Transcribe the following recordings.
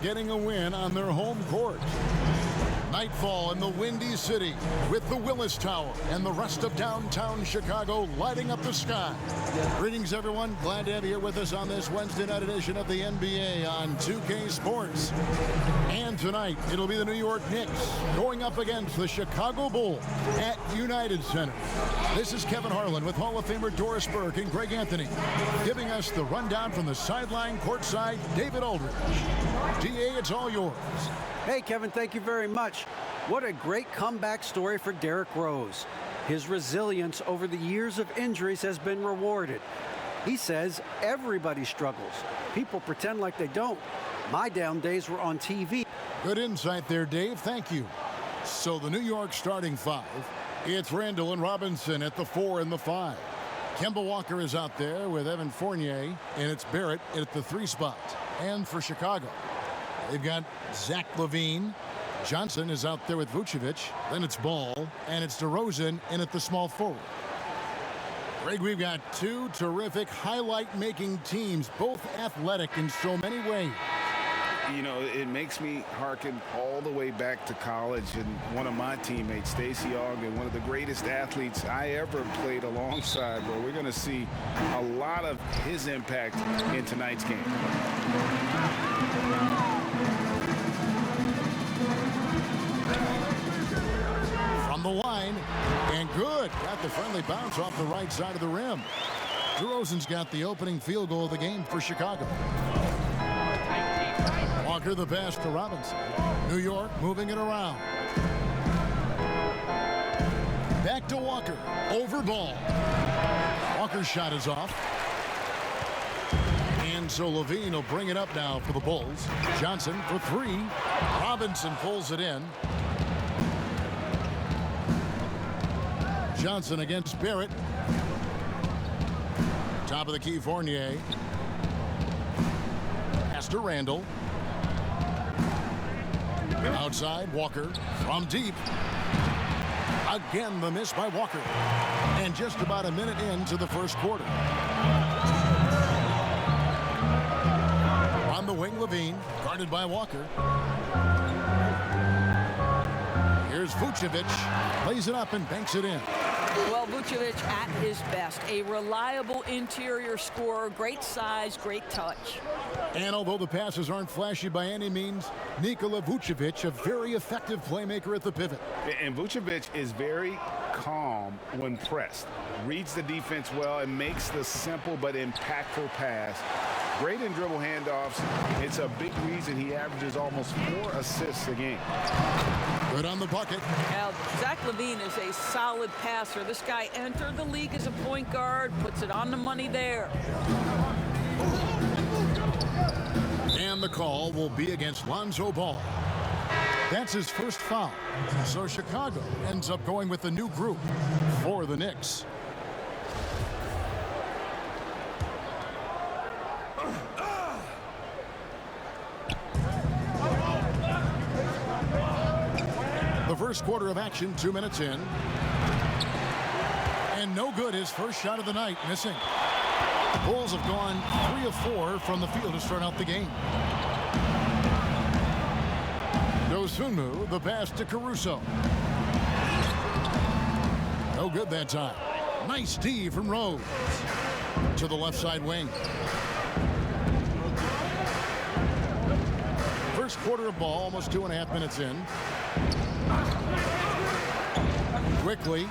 getting a win on their home court. Nightfall in the Windy City with the Willis Tower and the rest of downtown Chicago lighting up the sky. Greetings, everyone. Glad to have you here with us on this Wednesday night edition of the NBA on 2K Sports. And tonight, it'll be the New York Knicks going up against the Chicago Bulls at United Center. This is Kevin Harlan with Hall of Famer Doris Burke and Greg Anthony, giving us the rundown from the sideline courtside, David Aldridge. DA, it's all yours. Hey, Kevin, thank you very much. What a great comeback story for Derrick Rose. His resilience over the years of injuries has been rewarded. He says everybody struggles. People pretend like they don't. My down days were on TV. Good insight there, Dave. Thank you. So the New York starting five, it's Randall and Robinson at the 4 and the 5. Kemba Walker is out there with Evan Fournier, and it's Barrett at the 3 spot. And for Chicago, they've got Zach LaVine. Johnson is out there with Vucevic. Then it's Ball, and it's DeRozan in at the small forward. Greg, we've got two terrific highlight-making teams, both athletic in so many ways. You know, it makes me hearken all the way back to college, and one of my teammates, Stacey Ogden, one of the greatest athletes I ever played alongside, bro. We're going to see a lot of his impact in tonight's game. From the line, and good. Got the friendly bounce off the right side of the rim. DeRozan's got the opening field goal of the game for Chicago. Walker the pass to Robinson. New York moving it around. Back to Walker. Over Ball. Walker's shot is off. And so LaVine will bring it up now for the Bulls. Johnson for 3. Robinson pulls it in. Johnson against Barrett. Top of the key, Fournier. Pass to Randall. Outside, Walker from deep. Again, the miss by Walker. And just about a minute into the first quarter. On the wing, LaVine, guarded by Walker. Here's Vucevic, plays it up and banks it in. Well, Vucevic at his best. A reliable interior scorer, great size, great touch. And although the passes aren't flashy by any means, Nikola Vucevic, a very effective playmaker at the pivot. And Vucevic is very calm when pressed. Reads the defense well and makes the simple but impactful pass. Great in dribble handoffs. It's a big reason he averages almost 4 assists a game. Good on the bucket. Now, Zach LaVine is a solid passer. This guy entered the league as a point guard, puts it on the money there. And the call will be against Lonzo Ball. That's his first foul. So Chicago ends up going with a new group for the Knicks. The first quarter of action, 2 minutes in. And no good, his first shot of the night, missing. The Bulls have gone 3 of 4 from the field to start out the game. Dosunmu, the pass to Caruso. No good that time. Nice D from Rose. To the left side wing. First quarter of ball, almost 2.5 minutes in. Quickly.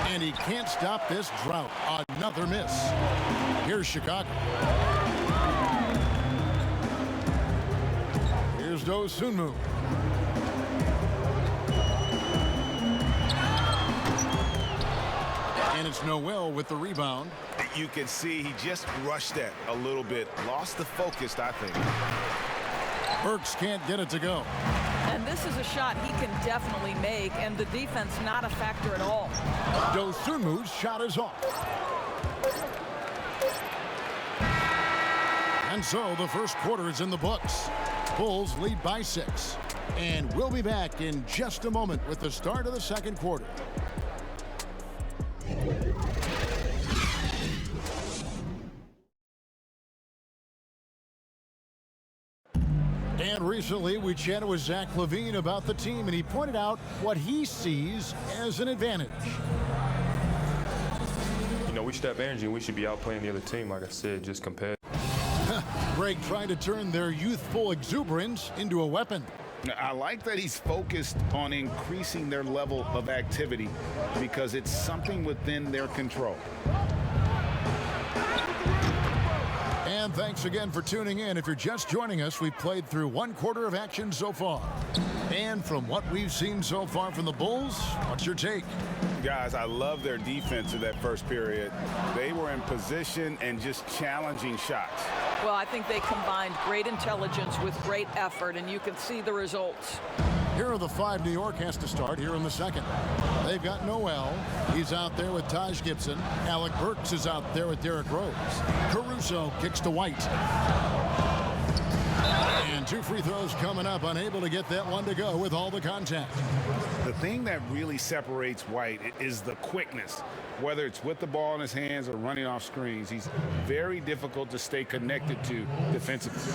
And he can't stop this drought. Another miss. Here's Chicago. Here's Dosunmu. And it's Noel with the rebound. You can see he just rushed that a little bit. Lost the focus, I think. Burks can't get it to go. And this is a shot he can definitely make, and the defense not a factor at all. Dosunmu's shot is off. And so the first quarter is in the books. Bulls lead by 6. And we'll be back in just a moment with the start of the second quarter. And recently, we chatted with Zach LaVine about the team, and he pointed out what he sees as an advantage. You know, we should have energy, and we should be out playing the other team, like I said, just competitive. Greg trying to turn their youthful exuberance into a weapon. I like that he's focused on increasing their level of activity because it's something within their control. And thanks again for tuning in. If you're just joining us, we've played through one quarter of action so far. And from what we've seen so far from the Bulls, what's your take? Guys, I love their defense in that first period. They were in position and just challenging shots. Well, I think they combined great intelligence with great effort, and you can see the results. Here are the five New York has to start here in the second. They've got Noel. He's out there with Taj Gibson. Alec Burks is out there with Derrick Rose. Caruso kicks to White. And two free throws coming up, unable to get that one to go with all the contact. The thing that really separates White is the quickness. Whether it's with the ball in his hands or running off screens, he's very difficult to stay connected to defensively.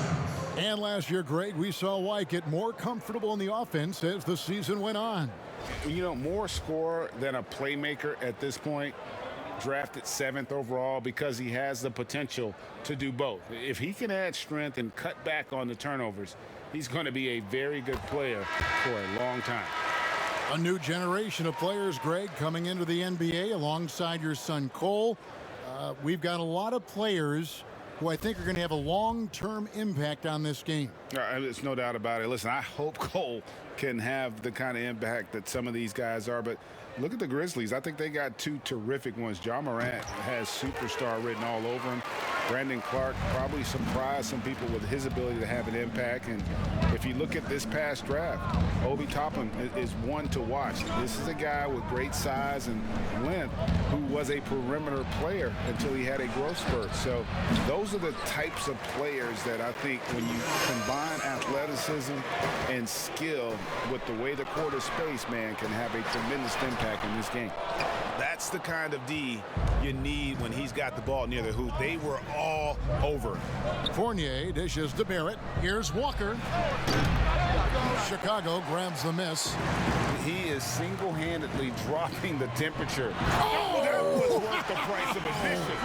And last year, Greg, we saw White get more comfortable in the offense as the season went on. You know, more scorer than a playmaker at this point. Drafted 7th overall because he has the potential to do both. If he can add strength and cut back on the turnovers, he's going to be a very good player for a long time. A new generation of players, Greg, coming into the NBA alongside your son Cole. We've got a lot of players who I think are going to have a long-term impact on this game. There's no doubt about it. Listen, I hope Cole can have the kind of impact that some of these guys are, but look at the Grizzlies. I think they got two terrific ones. Ja Morant has superstar written all over him. Brandon Clark probably surprised some people with his ability to have an impact. And if you look at this past draft, Obi Toppin is one to watch. This is a guy with great size and length who was a perimeter player until he had a growth spurt. So those are the types of players that I think when you combine athleticism and skill with the way the court is spaced, man, can have a tremendous impact in this game. That's the kind of D you need when he's got the ball near the hoop. They were all over. Fournier dishes to Barrett. Here's Walker. Chicago grabs the miss. He is single-handedly dropping the temperature. Oh, that was worth the price of admission.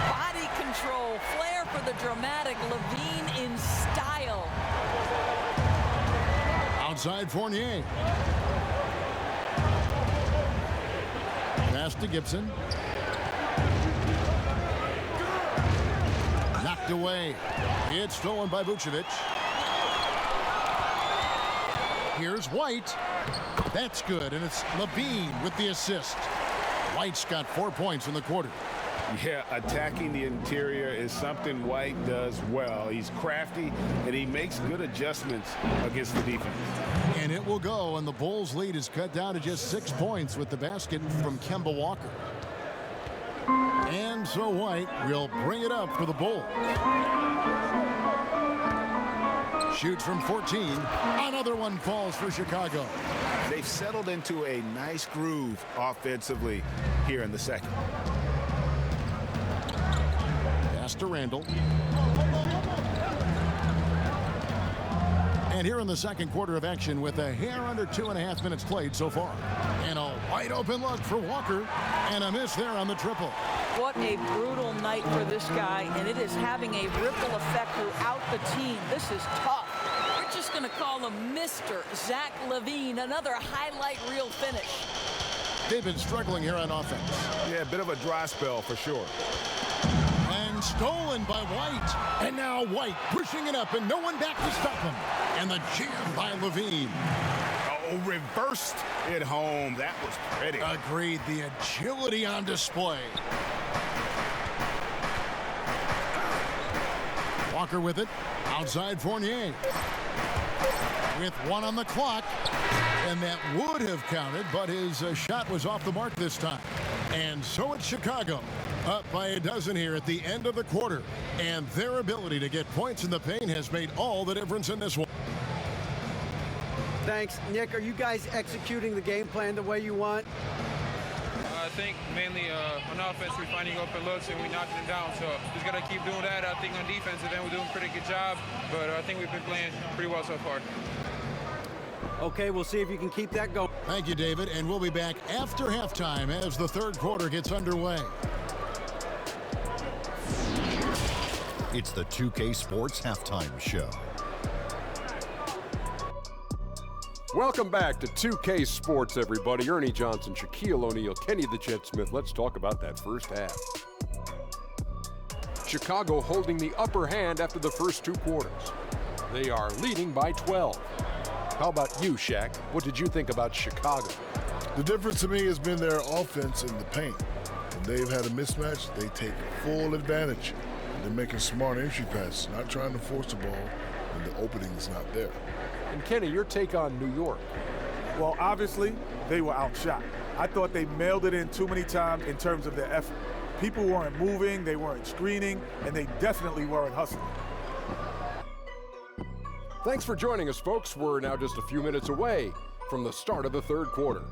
Body control, flair for the dramatic, LaVine in style. Outside Fournier. Pass to Gibson. Knocked away. It's stolen by Vucevic. Here's White. That's good, and it's LaVine with the assist. White's got 4 points in the quarter. Yeah, attacking the interior is something White does well. He's crafty, and he makes good adjustments against the defense. And it will go, and the Bulls' lead is cut down to just 6 points with the basket from Kemba Walker. And so White will bring it up for the Bulls. Shoots from 14. Another one falls for Chicago. They've settled into a nice groove offensively here in the second. Pass to Randall. And here in the second quarter of action with a hair under 2.5 minutes played so far. And a wide open look for Walker. And a miss there on the triple. What a brutal night for this guy, and it is having a ripple effect throughout the team. This is tough. We're just going to call him Mr. Zach LaVine, another highlight reel finish. They've been struggling here on offense. Yeah, a bit of a dry spell for sure. And stolen by White. And now White pushing it up and no one back to stop him. And the jam by LaVine. Oh, reversed it home. That was pretty. Agreed. The agility on display. Walker with it. Outside Fournier. With 1 on the clock. And that would have counted, but his shot was off the mark this time. And so it's Chicago. Up by a dozen here at the end of the quarter. And their ability to get points in the paint has made all the difference in this one. Thanks. Nick, are you guys executing the game plan the way you want? think mainly on offense, we're finding open looks and we're knocking them down. So just got to keep doing that. I think on defense, and then we're doing a pretty good job. But I think we've been playing pretty well so far. Okay, we'll see if you can keep that going. Thank you, David, and we'll be back after halftime as the third quarter gets underway. It's the 2K Sports Halftime Show. Welcome back to 2K Sports, everybody. Ernie Johnson, Shaquille O'Neal, Kenny the Jet Smith. Let's talk about that first half. Chicago holding the upper hand after the first two quarters. They are leading by 12. How about you, Shaq? What did you think about Chicago? The difference to me has been their offense in the paint. When they've had a mismatch, they take full advantage. They're making smart entry passes, not trying to force the ball when the opening is not there. And Kenny, your take on New York? Well, obviously, they were outshot. I thought they mailed it in too many times in terms of their effort. People weren't moving, they weren't screening, and they definitely weren't hustling. Thanks for joining us, folks. We're now just a few minutes away from the start of the third quarter.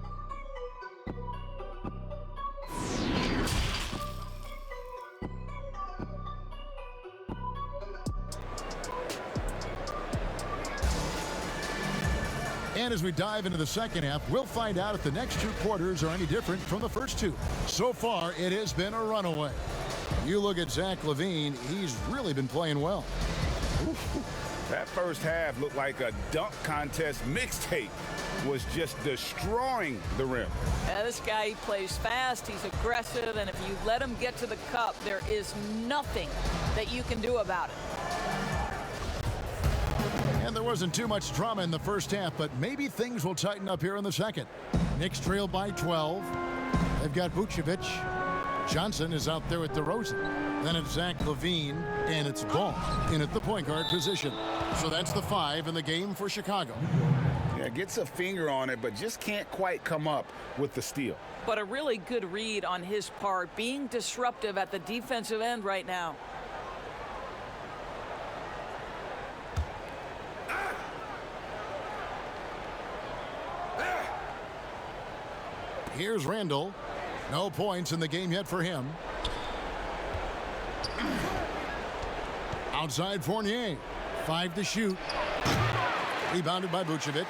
And as we dive into the second half, we'll find out if the next two quarters are any different from the first two. So far, it has been a runaway. You look at Zach LaVine, he's really been playing well. That first half looked like a dunk contest mixtape. Was just destroying the rim. This guy, he plays fast, he's aggressive, and if you let him get to the cup, there is nothing that you can do about it. And there wasn't too much drama in the first half, but maybe things will tighten up here in the second. Knicks trail by 12. They've got Vucevic. Johnson is out there with DeRozan. Then it's Zach LaVine, and it's Ball in at the point guard position. So that's the 5 in the game for Chicago. Yeah, gets a finger on it, but just can't quite come up with the steal. But a really good read on his part, being disruptive at the defensive end right now. Here's Randall. No points in the game yet for him. Outside Fournier. 5 to shoot. Rebounded by Vucevic.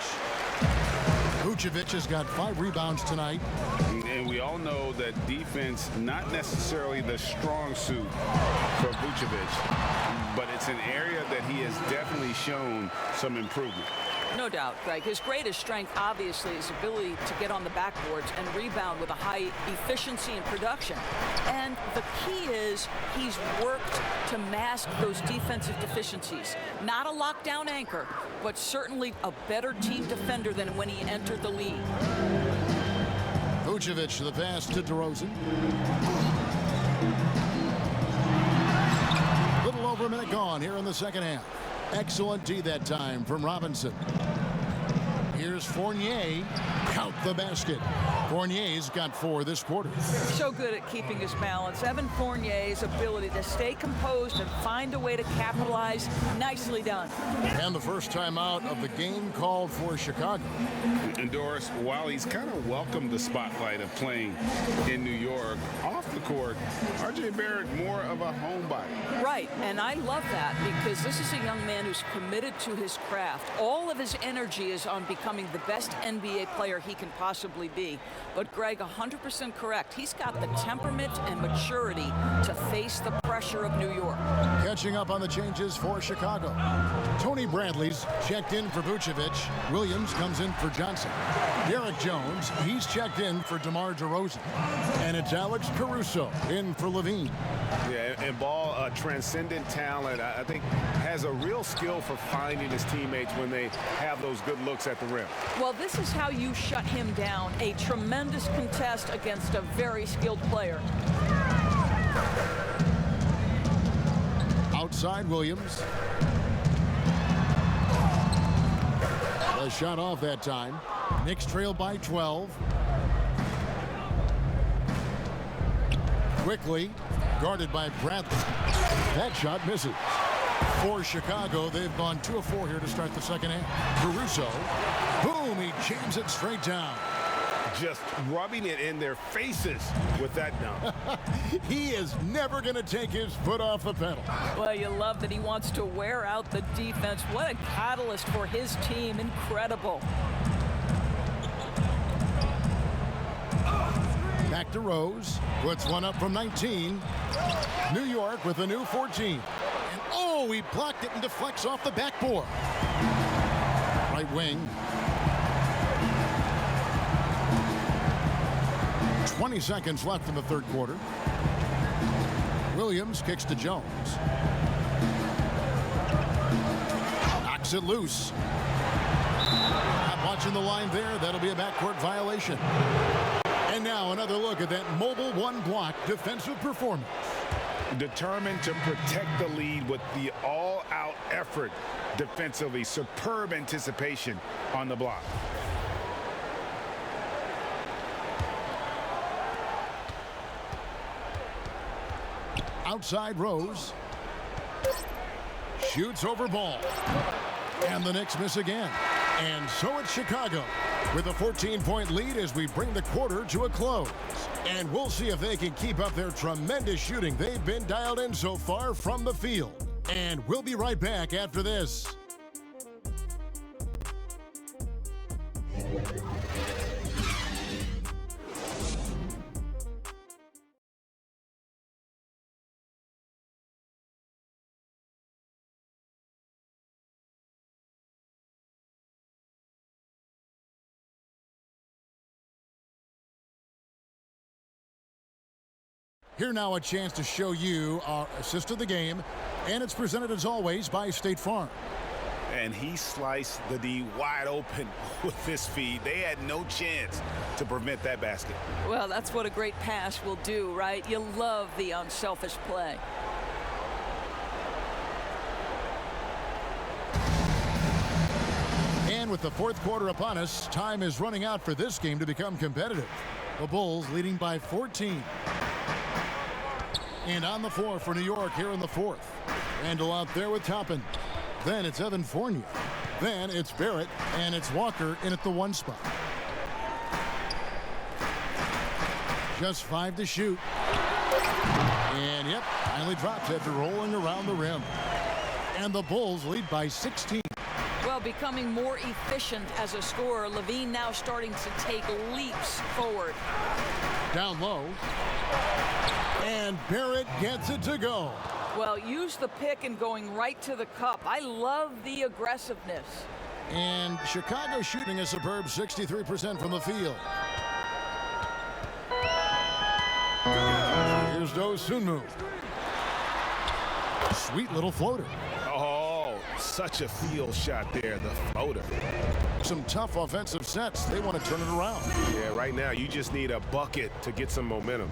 Vucevic has got 5 rebounds tonight. And we all know that defense, not necessarily the strong suit for Vucevic, but it's an area that he has definitely shown some improvement. No doubt, Greg. His greatest strength, obviously, is ability to get on the backboards and rebound with a high efficiency and production. And the key is he's worked to mask those defensive deficiencies. Not a lockdown anchor, but certainly a better team defender than when he entered the league. Vucevic, the pass to DeRozan. Little over a minute gone here in the second half. Excellent D that time from Robinson. Here's Fournier. Count the basket. Fournier's got 4 this quarter. So good at keeping his balance. Evan Fournier's ability to stay composed and find a way to capitalize. Nicely done. And the first time out of the game called for Chicago. And Doris, while he's kind of welcomed the spotlight of playing in New York, off the court, R.J. Barrett more of a homebody. Right, and I love that because this is a young man who's committed to his craft. All of his energy is on becoming the best NBA player he can possibly be. But Greg, 100% correct. He's got the temperament and maturity to face the pressure of New York. Catching up on the changes for Chicago. Tony Bradley's checked in for Vucevic. Williams comes in for Johnson. Derek Jones, he's checked in for DeMar DeRozan. And it's Alex Caruso in for LaVine. Yeah, and Ball, a transcendent talent, I think has a real skill for finding his teammates when they have those good looks at the rim. Well, this is how you shut him down. A tremendous contest against a very skilled player. Outside Williams. The shot off that time. Knicks trail by 12. Quickly guarded by Bradley. That shot misses. For Chicago, they've gone 2 of 4 here to start the second half. Caruso, boom, he jams it straight down. just rubbing it in their faces with that dunk. He is never going to take his foot off the pedal. Well, you love that he wants to wear out the defense. What a catalyst for his team. Incredible. Back to Rose. Puts one up from 19. New York with a new 14. And oh, he blocked it and deflects off the backboard. Right wing. 20 seconds left in the third quarter. Williams kicks to Jones. Knocks it loose. Not watching the line there. That'll be a backcourt violation. And now another look at that mobile one block defensive performance. Determined to protect the lead with the all-out effort defensively. Superb anticipation on the block. Outside Rose. Shoots over ball. And the Knicks miss again. And so it's Chicago with a 14-point lead as we bring the quarter to a close. And we'll see if they can keep up their tremendous shooting they've been dialed in so far from the field. And we'll be right back after this. Here now a chance to show you our assist of the game, and it's presented as always by State Farm. And he sliced the D wide open with this feed. They had no chance to prevent that basket. Well, that's what a great pass will do, right? You love the unselfish play. And with the fourth quarter upon us, time is running out for this game to become competitive. The Bulls leading by 14. And on the floor for New York here in the fourth. Randall out there with Toppin. Then it's Evan Fournier. Then it's Barrett, and it's Walker in at the one spot. Just 5 to shoot. And yep, finally drops after rolling around the rim. And the Bulls lead by 16. Well, becoming more efficient as a scorer, Levine now starting to take leaps forward. Down low. And Barrett gets it to go. Well, use the pick and going right to the cup. I love the aggressiveness. And Chicago shooting a superb 63% from the field. Here's Dosunmu. Sweet little floater. Oh, such a field shot there, the floater. Some tough offensive sets. They want to turn it around. Yeah, right now you just need a bucket to get some momentum.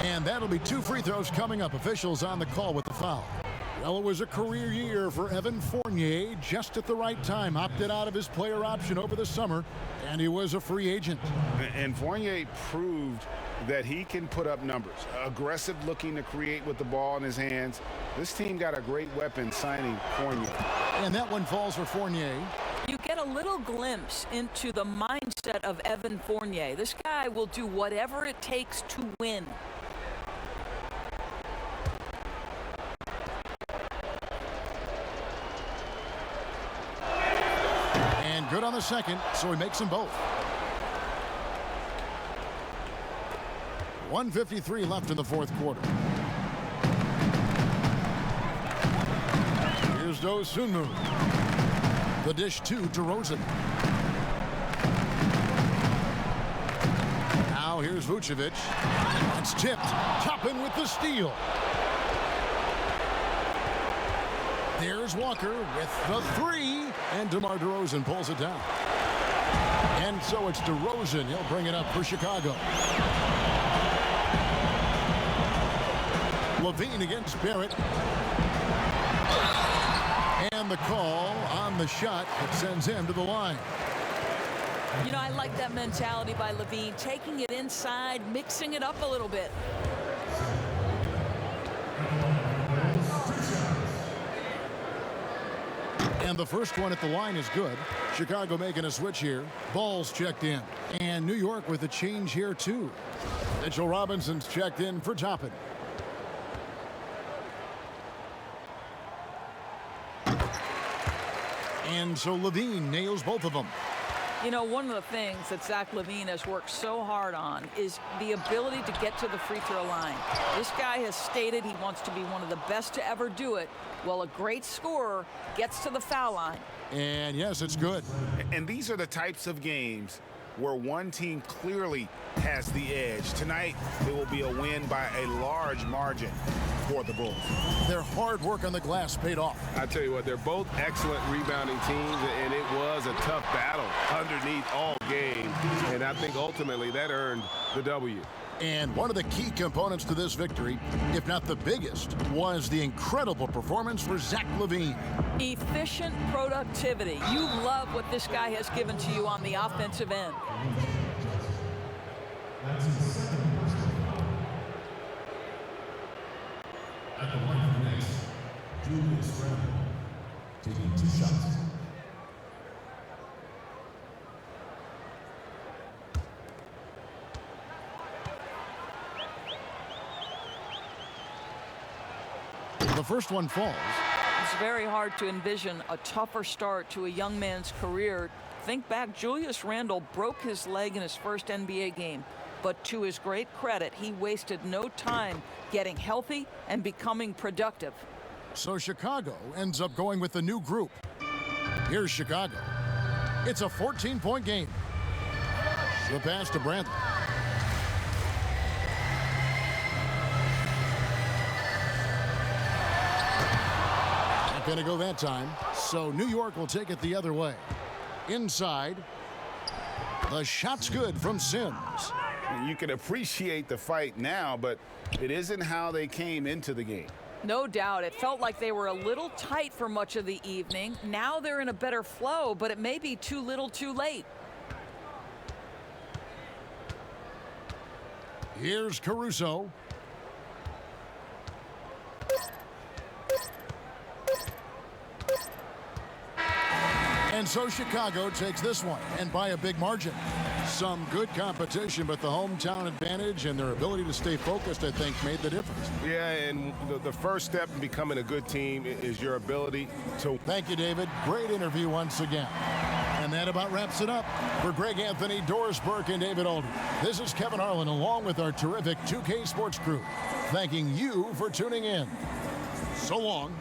And that'll be 2 free throws coming up. Officials on the call with the foul. Well, it was a career year for Evan Fournier, just at the right time. Opted out of his player option over the summer, and he was a free agent. And Fournier proved that he can put up numbers. Aggressive looking to create with the ball in his hands. This team got a great weapon signing Fournier. And that one falls for Fournier. You get a little glimpse into the mindset of Evan Fournier. This guy will do whatever it takes to win. And good on the second, so he makes them both. 1:53 left in the fourth quarter. Here's Dosunmu. The dish to DeRozan. Now here's Vucevic. It's tipped. Toppin with the steal. There's Walker with the 3. And DeMar DeRozan pulls it down. And so it's DeRozan. He'll bring it up for Chicago. Levine against Barrett. And the call on the shot that sends him to the line. You know, I like that mentality by Levine, taking it inside, mixing it up a little bit. And the first one at the line is good. Chicago making a switch here. Ball's checked in. And New York with a change here, too. Mitchell Robinson's checked in for Toppin. And so Levine nails both of them. You know, one of the things that Zach LaVine has worked so hard on is the ability to get to the free throw line. This guy has stated he wants to be one of the best to ever do it. Well, a great scorer gets to the foul line. And yes, it's good. And these are the types of games where one team clearly has the edge. Tonight, it will be a win by a large margin for the Bulls. Their hard work on the glass paid off. I tell you what, they're both excellent rebounding teams, and it was a tough battle underneath all game. And I think ultimately that earned the W. And one of the key components to this victory, if not the biggest, was the incredible performance for Zach LaVine. Efficient productivity. You love what this guy has given to you on the offensive end. At the line for the Knicks, Julius Randle taking 2 shots. The first one falls. It's very hard to envision a tougher start to a young man's career. Think back, Julius Randle broke his leg in his first NBA game. But to his great credit, he wasted no time getting healthy and becoming productive. So Chicago ends up going with the new group. Here's Chicago. It's a 14-point game. The pass to Brantley. Not going to go that time. So New York will take it the other way. Inside. The shot's good from Sims. You can appreciate the fight now, but it isn't how they came into the game. No doubt. It felt like they were a little tight for much of the evening. Now they're in a better flow, but it may be too little too late. Here's Caruso. And so Chicago takes this one, and by a big margin. Some good competition, but the hometown advantage and their ability to stay focused, I think, made the difference. Yeah, and the first step in becoming a good team is your ability to... Thank you, David. Great interview once again. And that about wraps it up. For Greg Anthony, Doris Burke, and David Aldridge, this is Kevin Harlan along with our terrific 2K Sports crew, thanking you for tuning in. So long.